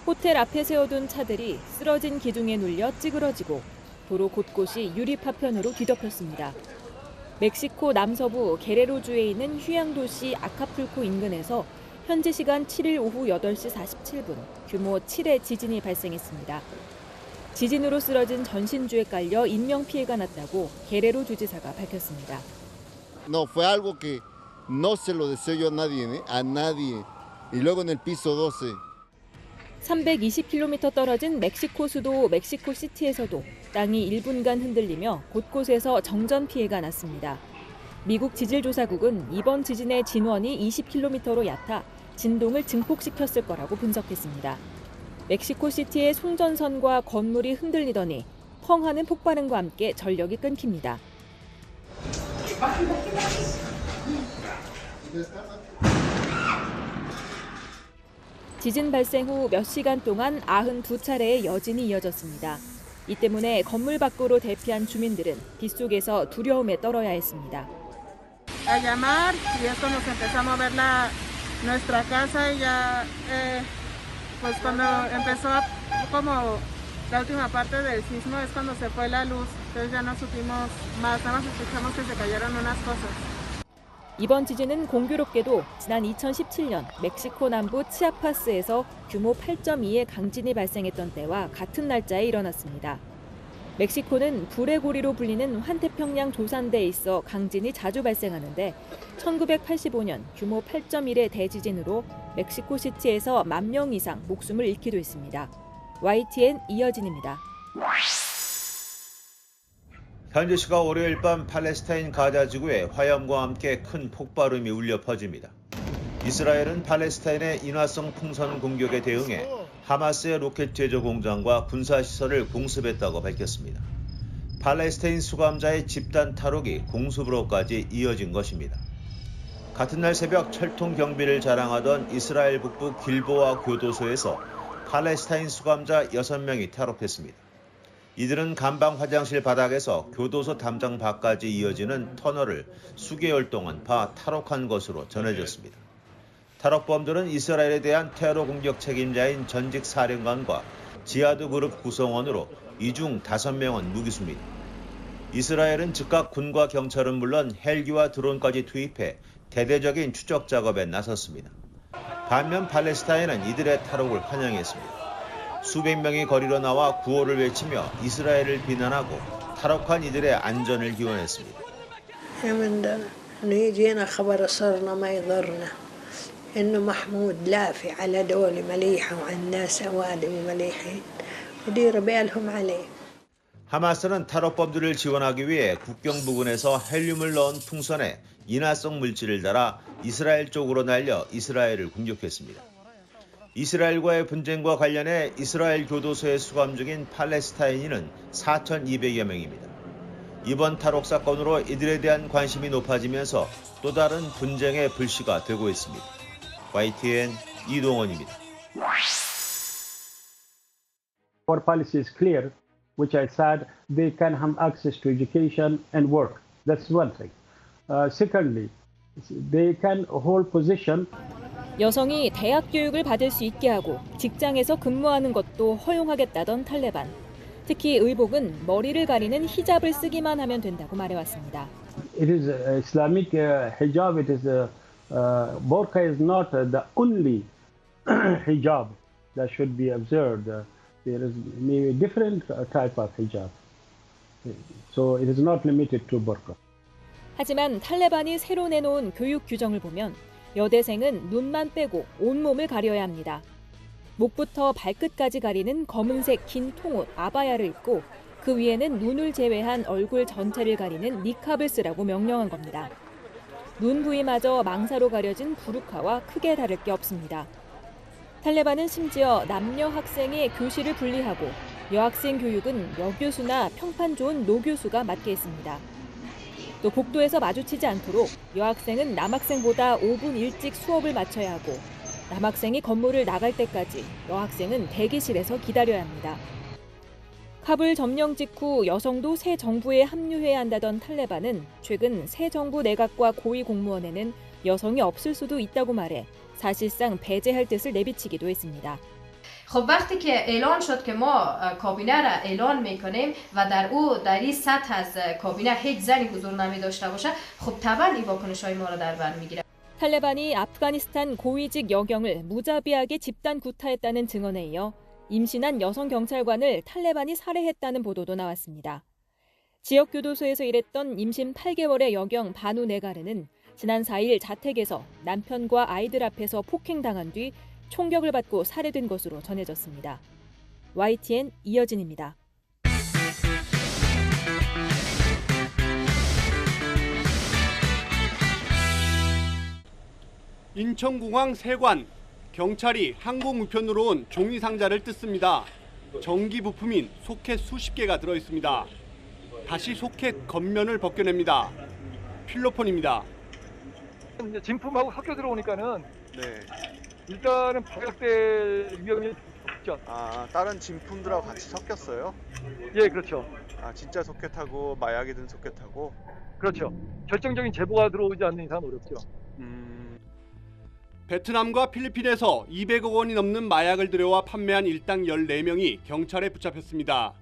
호텔 앞에 세워둔 차들이 쓰러진 기둥에 눌려 찌그러지고 도로 곳곳이 유리 파편으로 뒤덮였습니다. 멕시코 남서부 게레로주에 있는 휴양 도시 아카풀코 인근에서 현지 시간 7일 오후 8시 47분 규모 7의 지진이 발생했습니다. 지진으로 쓰러진 전신주에 깔려 인명피해가 났다고 게레로 주지사가 밝혔습니다. No, fue algo que no se lo deseo yo a nadie. Y luego en el piso 12. 320km 떨어진 멕시코 수도 멕시코시티에서도 땅이 1분간 흔들리며 곳곳에서 정전 피해가 났습니다. 미국 지질조사국은 이번 지진의 진원이 20km로 얕아 진동을 증폭시켰을 거라고 분석했습니다. 멕시코시티의 송전선과 건물이 흔들리더니 펑 하는 폭발음과 함께 전력이 끊깁니다. 지진 발생 후 몇 시간 동안 92차례의 여진이 이어졌습니다. 이 때문에 건물 밖으로 대피한 주민들은 빗속에서 두려움에 떨어야 했습니다. A llamar y esto nos empezó a mover nuestra casa y ya pues cuando empezó como la última parte del sismo es cuando se fue la luz, entonces ya no supimos más, nada más escuchamos que se cayeron unas cosas. 이번 지진은 공교롭게도 지난 2017년 멕시코 남부 치아파스에서 규모 8.2의 강진이 발생했던 때와 같은 날짜에 일어났습니다. 멕시코는 불의 고리로 불리는 환태평양 조산대에 있어 강진이 자주 발생하는데 1985년 규모 8.1의 대지진으로 멕시코시티에서 10,000명 이상 목숨을 잃기도 했습니다. YTN 이여진입니다. 현지 시각 월요일 밤 팔레스타인 가자 지구에 화염과 함께 큰 폭발음이 울려 퍼집니다. 이스라엘은 팔레스타인의 인화성 풍선 공격에 대응해 하마스의 로켓 제조 공장과 군사시설을 공습했다고 밝혔습니다. 팔레스타인 수감자의 집단 탈옥이 공습으로까지 이어진 것입니다. 같은 날 새벽 철통 경비를 자랑하던 이스라엘 북부 길보아 교도소에서 팔레스타인 수감자 6명이 탈옥했습니다. 이들은 감방 화장실 바닥에서 교도소 담장 밖까지 이어지는 터널을 수개월 동안 탈옥한 것으로 전해졌습니다. 탈옥범들은 이스라엘에 대한 테러 공격 책임자인 전직 사령관과 지하드 그룹 구성원으로 이 중 5명은 무기수입니다. 이스라엘은 즉각 군과 경찰은 물론 헬기와 드론까지 투입해 대대적인 추적 작업에 나섰습니다. 반면 팔레스타인은 이들의 탈옥을 환영했습니다. 수백 명이 거리로 나와 구호를 외치며 이스라엘을 비난하고 탈옥한 이들의 안전을 기원했습니다. يجينا خبر صرنا ما يضرنا إنه محمود لافي على دولة مليحة وعن ناس أوادم مليحين يدير بالهم عليه. 하마스는 탈옥범들을 지원하기 위해 국경 부근에서 헬륨을 넣은 풍선에 인화성 물질을 달아 이스라엘 쪽으로 날려 이스라엘을 공격했습니다. 이스라엘과의 분쟁과 관련해 이스라엘 교도소에 수감 중인 팔레스타인인은 4,200여 명입니다. 이번 탈옥 사건으로 이들에 대한 관심이 높아지면서 또 다른 분쟁의 불씨가 되고 있습니다. YTN 이동원입니다. Our policy is clear, which I said they can have access to education and work. That's one thing. Secondly, they can hold position. 여성이 대학 교육을 받을 수 있게 하고 직장에서 근무하는 것도 허용하겠다던 탈레반. 특히 의복은 머리를 가리는 히잡을 쓰기만 하면 된다고 말해왔습니다. It is Islamic hijab. It is burqa is not the only hijab that should be observed. There is maybe different type of hijab. So it is not limited to burqa. 하지만 탈레반이 새로 내놓은 교육 규정을 보면 여대생은 눈만 빼고 온몸을 가려야 합니다. 목부터 발끝까지 가리는 검은색 긴 통옷 아바야를 입고 그 위에는 눈을 제외한 얼굴 전체를 가리는 니캅을 쓰라고 명령한 겁니다. 눈 부위마저 망사로 가려진 부르카와 크게 다를 게 없습니다. 탈레반은 심지어 남녀 학생의 교실을 분리하고 여학생 교육은 여교수나 평판 좋은 노교수가 맡게 했습니다. 또 복도에서 마주치지 않도록 여학생은 남학생보다 5분 일찍 수업을 마쳐야 하고 남학생이 건물을 나갈 때까지 여학생은 대기실에서 기다려야 합니다. 카불 점령 직후 여성도 새 정부에 합류해야 한다던 탈레반은 최근 새 정부 내각과 고위 공무원에는 여성이 없을 수도 있다고 말해 사실상 배제할 뜻을 내비치기도 했습니다. خب وقتی که اعلان شد که ما کابینه را اعلان میکنیم و در این سطح از کابینه هیچ زنی حضور نمی داشته باشه خب طبعا این واکنش‌های ما را در بر میگیره. 탈레반이 아프가니스탄 고위직 여경을 무자비하게 집단 구타했다는 증언에 이어 임신한 여성 경찰관을 탈레반이 살해했다는 보도도 나왔습니다. 지역 교도소에서 일했던 임신 8개월의 여경 바누 네가르는 지난 4일 자택에서 남편과 아이들 앞에서 폭행당한 뒤 총격을 받고 살해된 것으로 전해졌습니다. YTN 이여진입니다. 인천공항 세관, 경찰이 항공 우편으로 온 종이 상자를 뜯습니다. 전기 부품인 소켓 수십 개가 들어있습니다. 다시 소켓 겉면을 벗겨냅니다. 필로폰입니다. 진품하고 섞여 들어오니까는 네. 일단은 발각될 위험이 있죠. 아, 다른 진품들하고 같이 섞였어요? 예, 그렇죠. 아, 진짜 소켓하고 마약이 든 소켓하고? 그렇죠. 결정적인 제보가 들어오지 않는 이상 어렵죠. 베트남과 필리핀에서 200억 원이 넘는 마약을 들여와 판매한 일당 14명이 경찰에 붙잡혔습니다.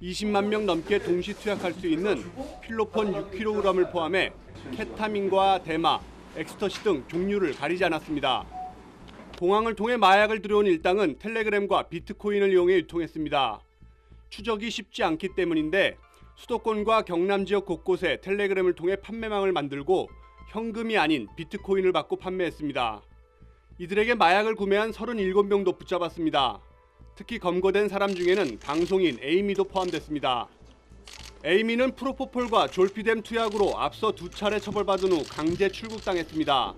20만 명 넘게 동시 투약할 수 있는 필로폰 6kg을 포함해 케타민과 대마, 엑스터시 등 종류를 가리지 않았습니다. 공항을 통해 마약을 들여온 일당은 텔레그램과 비트코인을 이용해 유통했습니다. 추적이 쉽지 않기 때문인데 수도권과 경남 지역 곳곳에 텔레그램을 통해 판매망을 만들고 현금이 아닌 비트코인을 받고 판매했습니다. 이들에게 마약을 구매한 37명도 붙잡았습니다. 특히 검거된 사람 중에는 방송인 에이미도 포함됐습니다. 에이미는 프로포폴과 졸피뎀 투약으로 앞서 2차례 처벌받은 후 강제 출국당했습니다.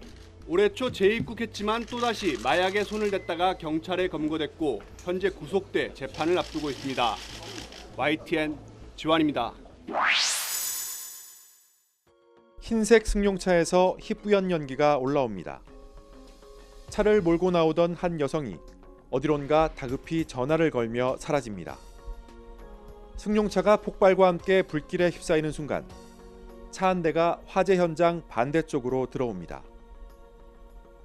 올해 초 재입국했지만 또다시 마약에 손을 댔다가 경찰에 검거됐고 현재 구속돼 재판을 앞두고 있습니다. YTN 지환입니다. 흰색 승용차에서 희뿌연 연기가 올라옵니다. 차를 몰고 나오던 한 여성이 어디론가 다급히 전화를 걸며 사라집니다. 승용차가 폭발과 함께 불길에 휩싸이는 순간 차 한 대가 화재 현장 반대쪽으로 들어옵니다.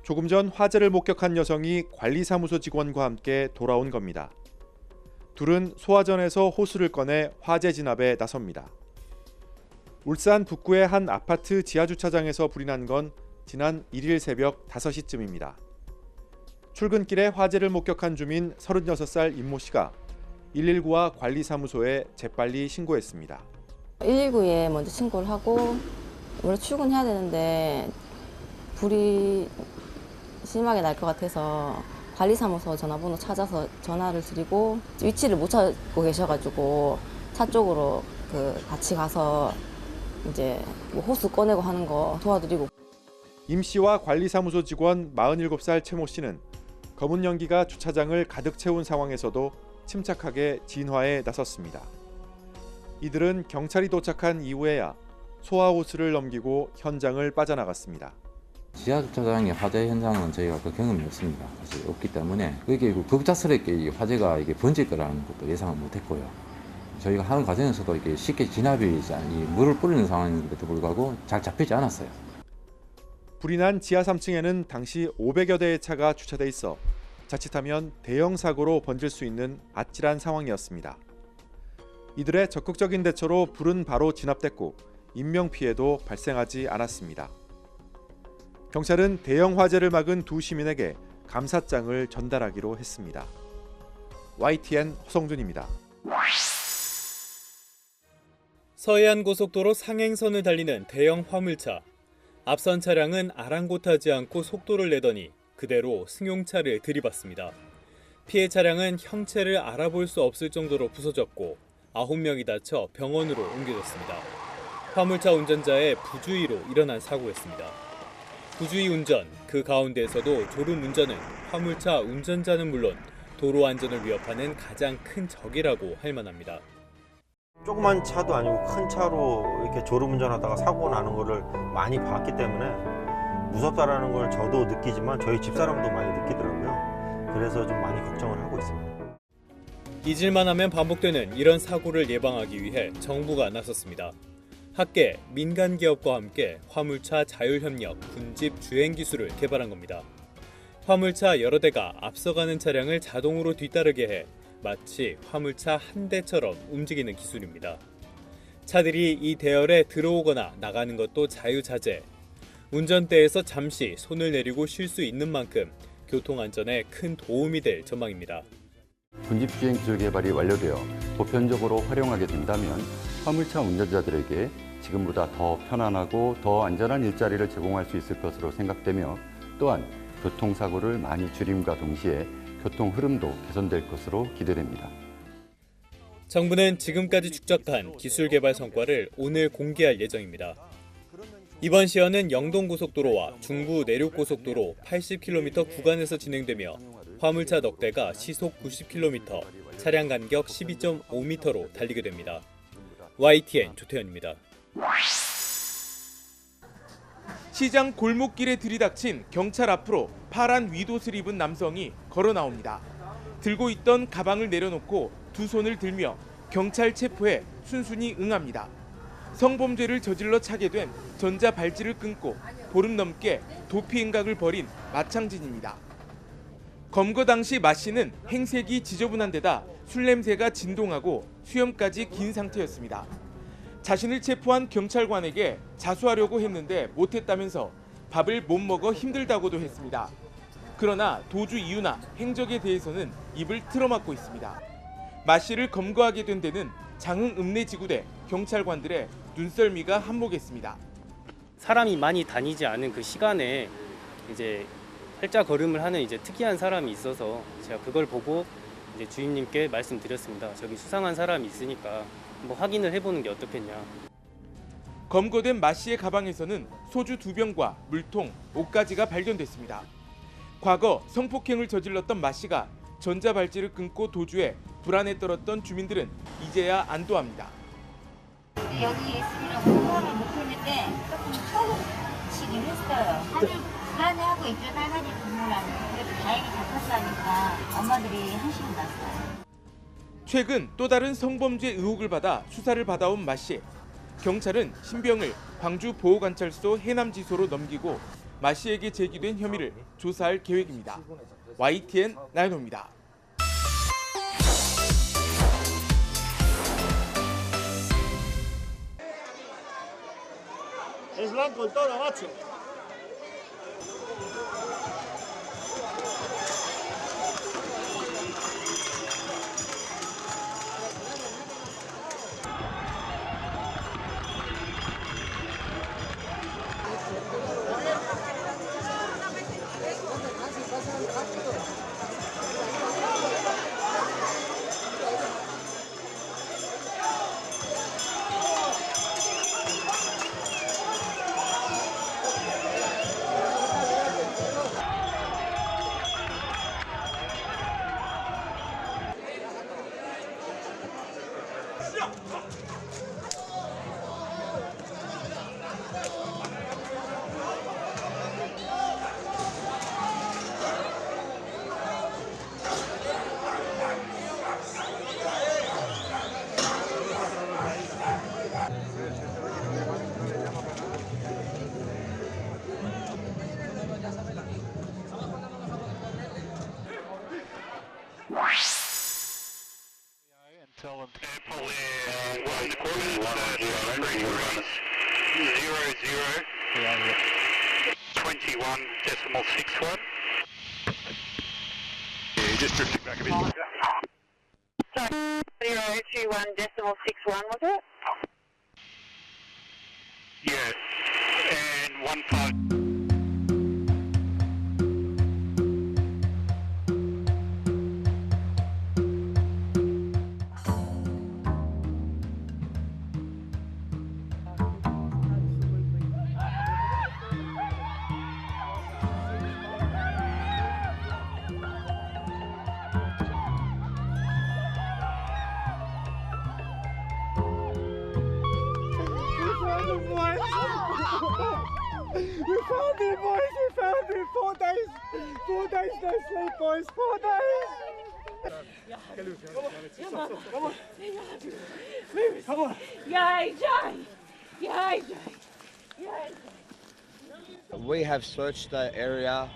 조금 전 화재를 목격한 여성이 관리사무소 직원과 함께 돌아온 겁니다. 둘은 소화전에서 호수를 꺼내 화재 진압에 나섭니다. 울산 북구의 한 아파트 지하주차장에서 불이 난 건 지난 1일 새벽 5시쯤입니다. 출근길에 화재를 목격한 주민 36살 임모 씨가 119와 관리사무소에 재빨리 신고했습니다. 119에 먼저 신고를 하고 원래 출근해야 되는데 불이 심하게 날 것 같아서 관리사무소 전화번호 찾아서 전화를 드리고 위치를 못 찾고 계셔가지고 차 쪽으로 같이 가서 이제 뭐 호수 꺼내고 하는 거 도와드리고. 임 씨와 관리사무소 직원 47살 최모 씨는 검은 연기가 주차장을 가득 채운 상황에서도 침착하게 진화에 나섰습니다. 이들은 경찰이 도착한 이후에야 소화 호스를 넘기고 현장을 빠져나갔습니다. 지하주차장의 화재 현장은 저희가 그 경험이 없습니다. 사실 없기 때문에 그게 급작스럽게 이 화재가 번질 거라는 것도 예상을 못했고요. 저희가 하는 과정에서도 이게 쉽게 진압이 물을 뿌리는 상황인데도 불구하고 잘 잡히지 않았어요. 불이 난 지하 3층에는 당시 500여 대의 차가 주차돼 있어 자칫하면 대형 사고로 번질 수 있는 아찔한 상황이었습니다. 이들의 적극적인 대처로 불은 바로 진압됐고 인명피해도 발생하지 않았습니다. 경찰은 대형 화재를 막은 두 시민에게 감사장을 전달하기로 했습니다. YTN 허성준입니다. 서해안고속도로 상행선을 달리는 대형 화물차. 앞선 차량은 아랑곳하지 않고 속도를 내더니 그대로 승용차를 들이받습니다. 피해 차량은 형체를 알아볼 수 없을 정도로 부서졌고 9명이 다쳐 병원으로 옮겨졌습니다. 화물차 운전자의 부주의로 일어난 사고였습니다. 부주의 운전, 그 가운데에서도 졸음 운전은 화물차 운전자는 물론 도로 안전을 위협하는 가장 큰 적이라고 할 만합니다. 조그만 차도 아니고 큰 차로 이렇게 졸음운전하다가 사고 나는 거를 많이 봤기 때문에 무섭다라는 걸 저도 느끼지만 저희 집사람도 많이 느끼더라고요. 그래서 좀 많이 걱정을 하고 있습니다. 잊을만 하면 반복되는 이런 사고를 예방하기 위해 정부가 나섰습니다. 학계, 민간 기업과 함께 화물차 자율협력, 군집 주행 기술을 개발한 겁니다. 화물차 여러 대가 앞서가는 차량을 자동으로 뒤따르게 해 마치 화물차 한 대처럼 움직이는 기술입니다. 차들이 이 대열에 들어오거나 나가는 것도 자유자재. 운전대에서 잠시 손을 내리고 쉴 수 있는 만큼 교통안전에 큰 도움이 될 전망입니다. 군집주행 기술 개발이 완료되어 보편적으로 활용하게 된다면 화물차 운전자들에게 지금보다 더 편안하고 더 안전한 일자리를 제공할 수 있을 것으로 생각되며 또한 교통사고를 많이 줄임과 동시에 교통 흐름도 개선될 것으로 기대됩니다. 정부는 지금까지 축적한 기술 개발 성과를 오늘 공개할 예정입니다. 이번 시연은 영동고속도로와 중부 내륙고속도로 80km 구간에서 진행되며 화물차 넉 대가 시속 90km, 차량 간격 12.5m로 달리게 됩니다. YTN 조태현입니다. 시장 골목길에 들이닥친 경찰 앞으로 파란 윗옷을 입은 남성이 걸어 나옵니다. 들고 있던 가방을 내려놓고 두 손을 들며 경찰 체포에 순순히 응합니다. 성범죄를 저질러 차게 된 전자발찌를 끊고 보름 넘게 도피 행각을 벌인 마창진입니다. 검거 당시 마 씨는 행색이 지저분한 데다 술 냄새가 진동하고 수염까지 긴 상태였습니다. 자신을 체포한 경찰관에게 자수하려고 했는데 못했다면서 밥을 못 먹어 힘들다고도 했습니다. 그러나 도주 이유나 행적에 대해서는 입을 틀어막고 있습니다. 마 씨를 검거하게 된 데는 장흥 읍내지구대 경찰관들의 눈썰미가 한몫했습니다. 사람이 많이 다니지 않은 그 시간에 이제 팔자 걸음을 하는 이제 특이한 사람이 있어서 제가 그걸 보고 이제 주임님께 말씀드렸습니다. 저기 수상한 사람이 있으니까 한번 확인을 해보는 게 어떻겠냐. 검거된 마 씨의 가방에서는 소주 2병과 물통, 옷가지가 발견됐습니다. 과거 성폭행을 저질렀던 마 씨가 전자발찌를 끊고 도주해 불안에 떨었던 주민들은 이제야 안도합니다. 여기 있으면 공부하면 못했는데 조금 처음치긴 했어요. 사실 불안해하고 있던 할머니 부모라는 그래도 다행히 잡혔다니까 엄마들이 한심이 났어요. 최근 또 다른 성범죄 의혹을 받아 수사를 받아온 마 씨. 경찰은 신병을 광주 보호관찰소 해남지소로 넘기고 마 씨에게 제기된 혐의를 조사할 계획입니다. YTN 나연호입니다. blanco el toro, macho. Tell them. Careful there. 1 quarters, 3 degrees, 00, 21.61. Yeah, you just drifted back a bit. Sorry, 021.61, was it? Yeah, and 15. We found it, boys! We found it! 4 days! 4 days no sleep, boys! 4 days! Come on! Come on! Move it! Come on! Yay, Jay! Yay, Jay! Yay! We have searched the area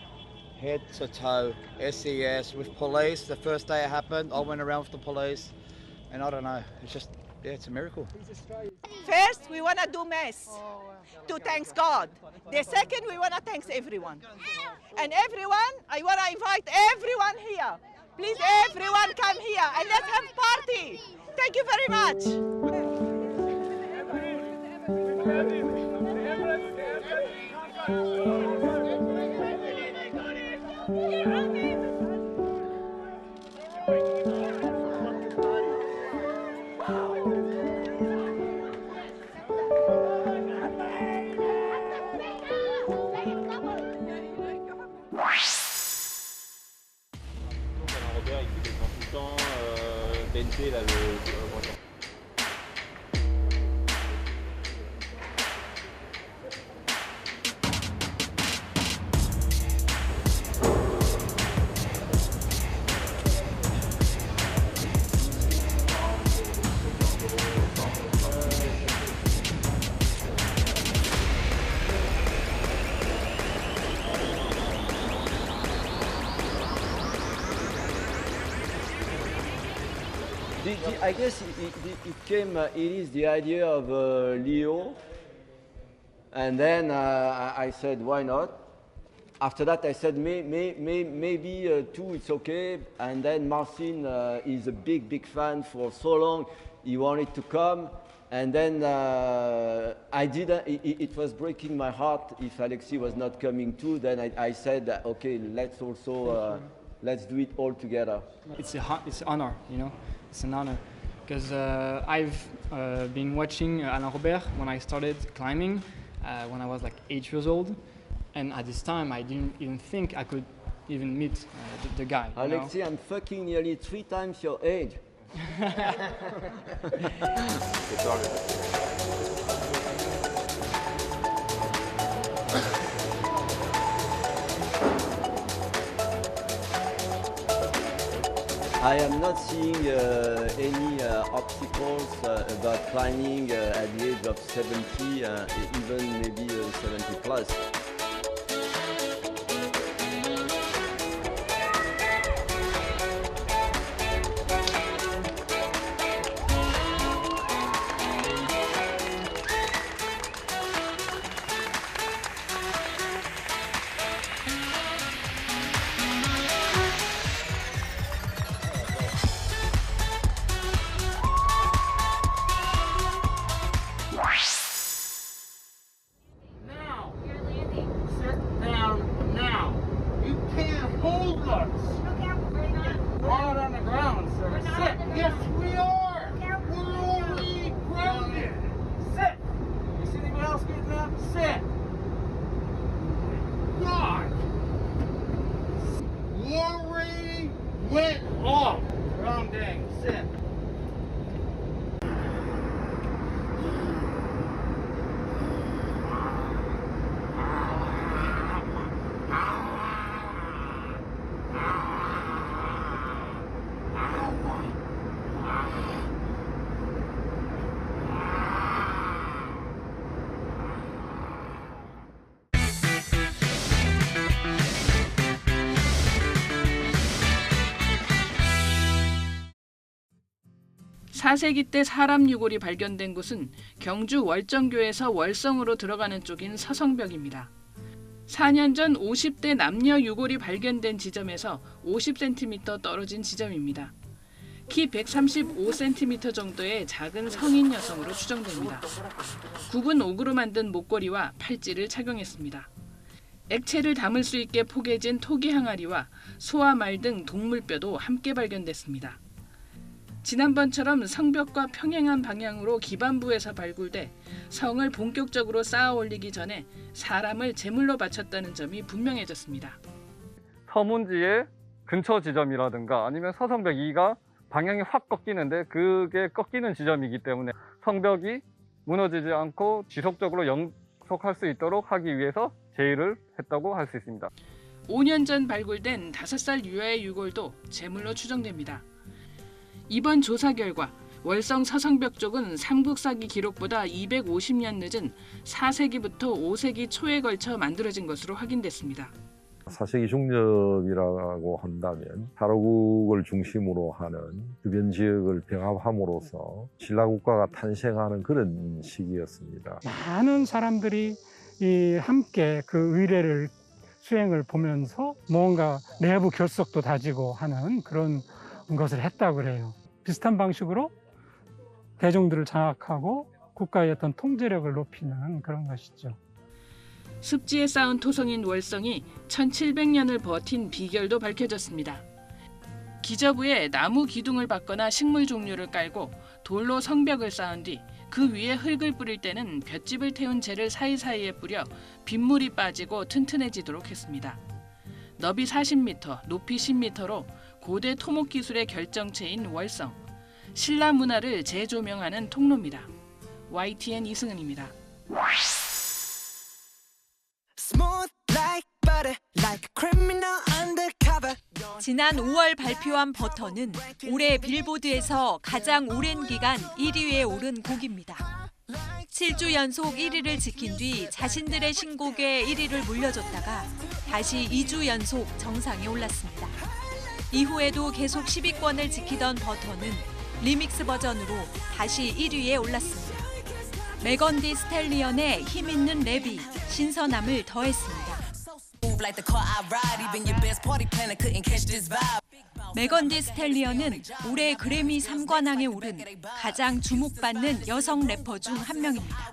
head to toe, SES with police. The first day it happened, I went around with the police, and I don't know, it's just, yeah, it's a miracle. First, we want to do mass to thank God. The second, we want to thank everyone. And everyone, I want to invite everyone here. Please, everyone come here and let's have a party. Thank you very much. BNP, là, I guess it came, it is the idea of Leo, and then I said, why not? After that, I said, maybe 2, it's okay. And then Marcin is a big fan for so long. He wanted to come. And then I didn't, it was breaking my heart if Alexi was not coming too. Then I said, okay, let's also, let's do it all together. It's an honor, you know, it's an honor. Because I've been watching Alain Robert when I started climbing, when I was like 8 years old. And at this time, I didn't even think I could even meet the guy. Alexi, you know? I'm fucking nearly 3 times your age. I am not seeing any obstacles about climbing at the age of 70, even maybe 70 plus. 4세기 때 사람 유골이 발견된 곳은 경주 월정교에서 월성으로 들어가는 쪽인 서성벽입니다. 4년 전 50대 남녀 유골이 발견된 지점에서 50cm 떨어진 지점입니다. 키 135cm 정도의 작은 성인 여성으로 추정됩니다. 굽은 옥으로 만든 목걸이와 팔찌를 착용했습니다. 액체를 담을 수 있게 포개진 토기 항아리와 소와 말 등 동물뼈도 함께 발견됐습니다. 지난번처럼 성벽과 평행한 방향으로 기반부에서 발굴돼 성을 본격적으로 쌓아 올리기 전에 사람을 제물로 바쳤다는 점이 분명해졌습니다. 서문지의 근처 지점이라든가 아니면 서성벽 2가 방향이 확 꺾이는데 그게 꺾이는 지점이기 때문에 성벽이 무너지지 않고 지속적으로 영속할 수 있도록 하기 위해서 제의를 했다고 할 수 있습니다. 5년 전 발굴된 5살 유아의 유골도 제물로 추정됩니다. 이번 조사 결과 월성 서성벽 쪽은 삼국사기 기록보다 250년 늦은 4세기부터 5세기 초에 걸쳐 만들어진 것으로 확인됐습니다. 4세기 중엽이라고 한다면 사로국을 중심으로 하는 주변 지역을 병합함으로써 신라국가가 탄생하는 그런 시기였습니다. 많은 사람들이 함께 그 의례를 수행을 보면서 뭔가 내부 결속도 다지고 하는 그런 것을 했다고 그래요. 비슷한 방식으로 대중들을 장악하고 국가의 어떤 통제력을 높이는 그런 것이죠. 습지에 쌓은 토성인 월성이 1700년을 버틴 비결도 밝혀졌습니다. 기저부에 나무 기둥을 박거나 식물 종류를 깔고 돌로 성벽을 쌓은 뒤 그 위에 흙을 뿌릴 때는 볏짚을 태운 재를 사이사이에 뿌려 빗물이 빠지고 튼튼해지도록 했습니다. 너비 40m, 높이 10m로 고대 토목 기술의 결정체인 월성, 신라 문화를 재조명하는 통로입니다. YTN 이승은입니다. 지난 5월 발표한 버터는 올해 빌보드에서 가장 오랜 기간 1위에 오른 곡입니다. 7주 연속 1위를 지킨 뒤 자신들의 신곡에 1위를 물려줬다가 다시 2주 연속 정상에 올랐습니다. 이후에도 계속 10위권을 지키던 버터는 리믹스 버전으로 다시 1위에 올랐습니다. 메건 디 스텔리언의 힘있는 랩이 신선함을 더했습니다. 메건 디 스텔리언은 올해 그래미 3관왕에 오른 가장 주목받는 여성 래퍼 중 한 명입니다.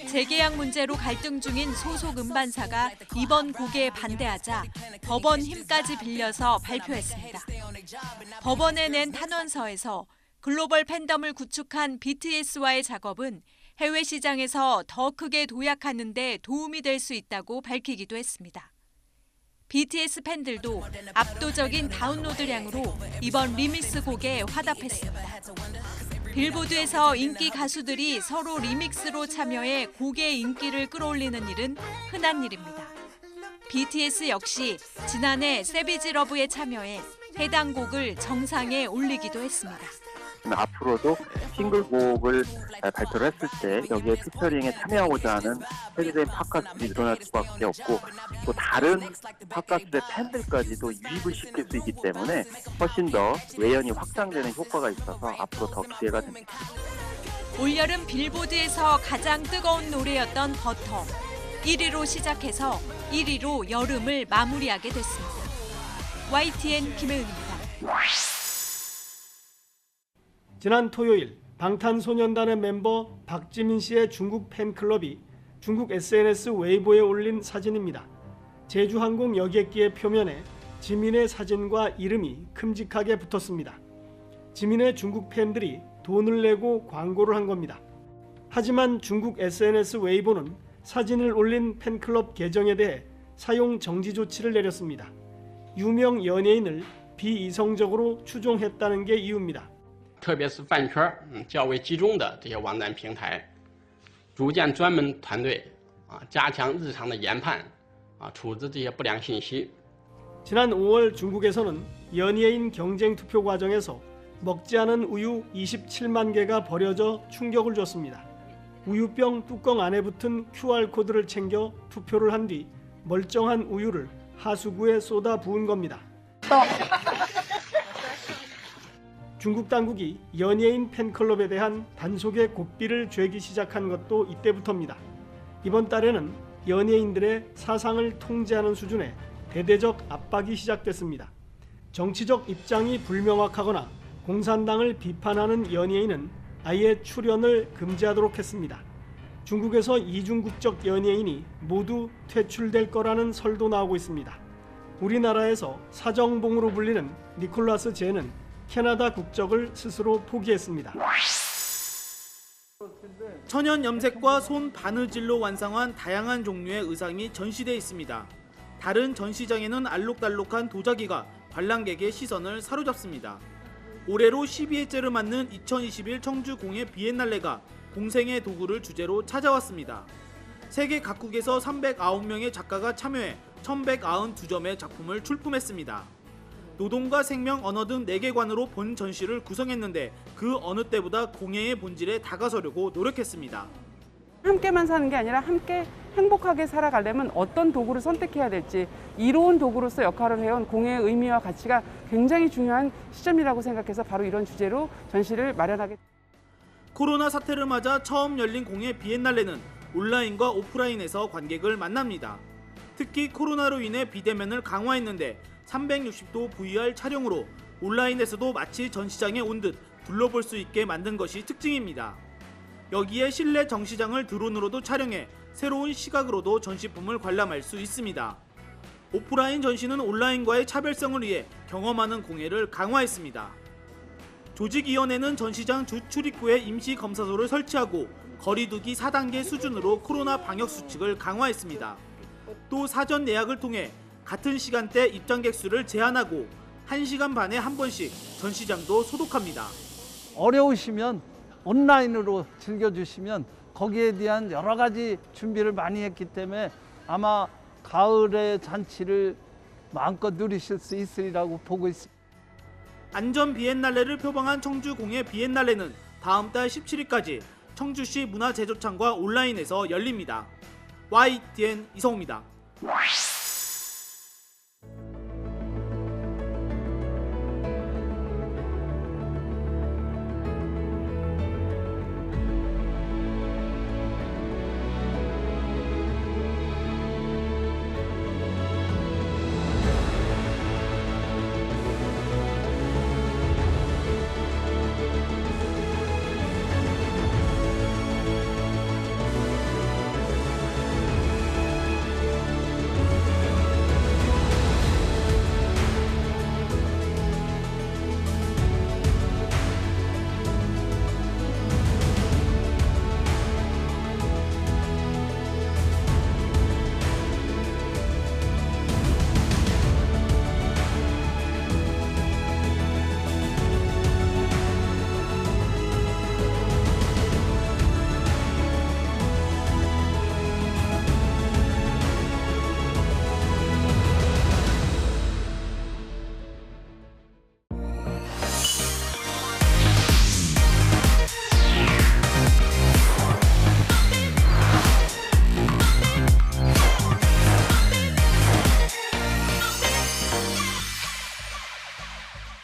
재계약 문제로 갈등 중인 소속 음반사가 이번 곡에 반대하자 법원 힘까지 빌려서 발표했습니다. 법원에 낸 탄원서에서 글로벌 팬덤을 구축한 BTS와의 작업은 해외 시장에서 더 크게 도약하는 데 도움이 될 수 있다고 밝히기도 했습니다. BTS 팬들도 압도적인 다운로드량으로 이번 리믹스 곡에 화답했습니다. 빌보드에서 인기 가수들이 서로 리믹스로 참여해 곡의 인기를 끌어올리는 일은 흔한 일입니다. BTS 역시 지난해 세비지 러브에 참여해 해당 곡을 정상에 올리기도 했습니다. 앞으로도 싱글곡을 발표를 했을 때 여기에 피처링에 참여하고자 하는 세계적인 팟캐스트들이 늘어날 수밖에 없고 또 다른 팟캐스트의 팬들까지도 유입을 시킬 수 있기 때문에 훨씬 더 외연이 확장되는 효과가 있어서 앞으로 더 기대가 됩니다. 올여름 빌보드에서 가장 뜨거운 노래였던 버터. 1위로 시작해서 1위로 여름을 마무리하게 됐습니다. YTN 김혜은입니다. 지난 토요일 방탄소년단의 멤버 박지민 씨의 중국 팬클럽이 중국 SNS 웨이보에 올린 사진입니다. 제주항공 여객기의 표면에 지민의 사진과 이름이 큼직하게 붙었습니다. 지민의 중국 팬들이 돈을 내고 광고를 한 겁니다. 하지만 중국 SNS 웨이보는 사진을 올린 팬클럽 계정에 대해 사용 정지 조치를 내렸습니다. 유명 연예인을 비이성적으로 추종했다는 게 이유입니다. 特别是饭圈较为集中的这些网站平台，组建专门团队加强日常的研判处置这些不良信息。 지난 5월 중국에서는 연예인 경쟁 투표 과정에서 먹지 않은 우유 27만 개가 버려져 충격을 줬습니다. 우유병 뚜껑 안에 붙은 QR코드를 챙겨 투표를 한 뒤 멀쩡한 우유를 하수구에 쏟아 부은 겁니다. 중국 당국이 연예인 팬클럽에 대한 단속의 고삐를 죄기 시작한 것도 이때부터입니다. 이번 달에는 연예인들의 사상을 통제하는 수준의 대대적 압박이 시작됐습니다. 정치적 입장이 불명확하거나 공산당을 비판하는 연예인은 아예 출연을 금지하도록 했습니다. 중국에서 이중국적 연예인이 모두 퇴출될 거라는 설도 나오고 있습니다. 우리나라에서 사정봉으로 불리는 니콜라스 제는 캐나다 국적을 스스로 포기했습니다. 천연 염색과 손 바느질로 완성한 다양한 종류의 의상이 전시되어 있습니다. 다른 전시장에는 알록달록한 도자기가 관람객의 시선을 사로잡습니다. 올해로 12회째를 맞는 2021 청주 공예 비엔날레가 공생의 도구를 주제로 찾아왔습니다. 세계 각국에서 309명의 작가가 참여해 1192점의 작품을 출품했습니다. 노동과 생명, 언어 등 4개관으로 본 전시를 구성했는데 그 어느 때보다 공예의 본질에 다가서려고 노력했습니다. 함께만 사는 게 아니라 함께 행복하게 살아가려면 어떤 도구를 선택해야 될지 이로운 도구로서 역할을 해온 공예의 의미와 가치가 굉장히 중요한 시점이라고 생각해서 바로 이런 주제로 전시를 마련하게 됐습니다. 코로나 사태를 맞아 처음 열린 공예 비엔날레는 온라인과 오프라인에서 관객을 만납니다. 특히 코로나로 인해 비대면을 강화했는데 360도 VR 촬영으로 온라인에서도 마치 전시장에 온 듯 둘러볼 수 있게 만든 것이 특징입니다. 여기에 실내 정시장을 드론으로도 촬영해 새로운 시각으로도 전시품을 관람할 수 있습니다. 오프라인 전시는 온라인과의 차별성을 위해 경험하는 공예를 강화했습니다. 조직위원회는 전시장 주 출입구에 임시 검사소를 설치하고 거리두기 4단계 수준으로 코로나 방역 수칙을 강화했습니다. 또 사전 예약을 통해 같은 시간대 입장객 수를 제한하고 1시간 반에 한 번씩 전시장도 소독합니다. 어려우시면 온라인으로 즐겨주시면 거기에 대한 여러 가지 준비를 많이 했기 때문에 아마 가을의 잔치를 마음껏 누리실 수 있으리라고 보고 있습니다. 안전 비엔날레를 표방한 청주 공예 비엔날레는 다음 달 17일까지 청주시 문화제조창과 온라인에서 열립니다. YTN 이성우입니다.